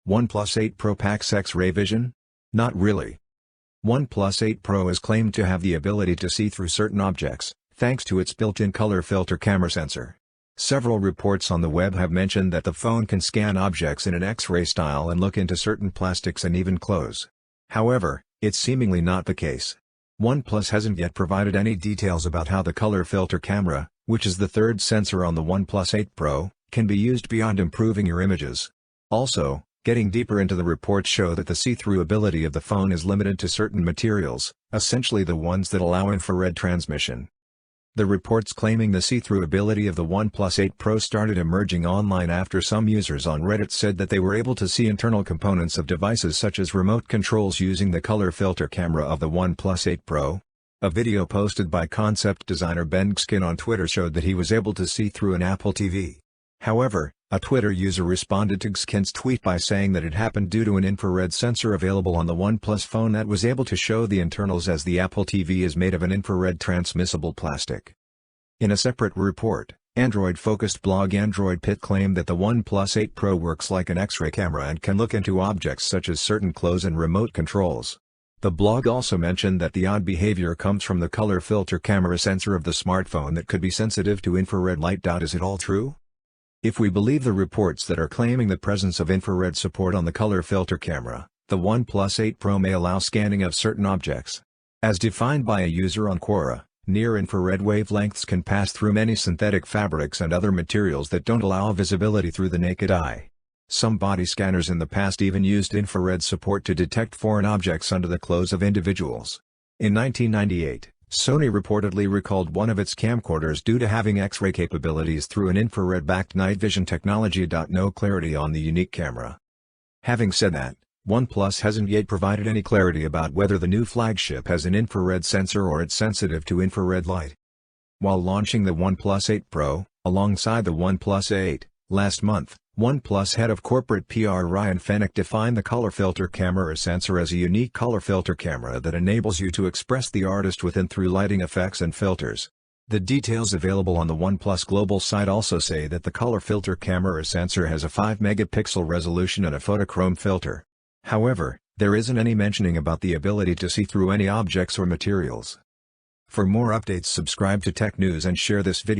OnePlus 8 Pro packs X-ray vision? Not really. OnePlus 8 Pro is claimed to have the ability to see through certain objects, thanks to its built-in color filter camera sensor. Several reports on the web have mentioned that the phone can scan objects in an X-ray style and look into certain plastics and even clothes. However, it's seemingly not the case. OnePlus hasn't yet provided any details about how the color filter camera, which is the third sensor on the OnePlus 8 Pro, can be used beyond improving your images. Also, getting deeper into the reports show that the see-through ability of the phone is limited to certain materials, essentially the ones that allow infrared transmission. The reports claiming the see-through ability of the OnePlus 8 Pro started emerging online after some users on Reddit said that they were able to see internal components of devices such as remote controls using the color filter camera of the OnePlus 8 Pro. A video posted by concept designer Ben Gskin on Twitter showed that he was able to see through an Apple TV. However, a Twitter user responded to Gskin's tweet by saying that it happened due to an infrared sensor available on the OnePlus phone that was able to show the internals, as the Apple TV is made of an infrared transmissible plastic. In a separate report, Android-focused blog Android Pit claimed that the OnePlus 8 Pro works like an X-ray camera and can look into objects such as certain clothes and remote controls. The blog also mentioned that the odd behavior comes from the color filter camera sensor of the smartphone that could be sensitive to infrared light. Is it all true? If we believe the reports that are claiming the presence of infrared support on the color filter camera, the OnePlus 8 Pro may allow scanning of certain objects. As defined by a user on Quora, near-infrared wavelengths can pass through many synthetic fabrics and other materials that don't allow visibility through the naked eye. Some body scanners in the past even used infrared support to detect foreign objects under the clothes of individuals. In 1998, Sony reportedly recalled one of its camcorders due to having X-ray capabilities through an infrared-backed night vision technology. No clarity on the unique camera. Having said that, OnePlus hasn't yet provided any clarity about whether the new flagship has an infrared sensor or it's sensitive to infrared light. While launching the OnePlus 8 Pro, alongside the OnePlus 8, last month, OnePlus head of corporate PR Ryan Fenwick defined the color filter camera sensor as a unique color filter camera that enables you to express the artist within through lighting effects and filters. The details available on the OnePlus global site also say that the color filter camera sensor has a 5-megapixel resolution and a photochrome filter. However, there isn't any mentioning about the ability to see through any objects or materials. For more updates, subscribe to Tech News and share this video.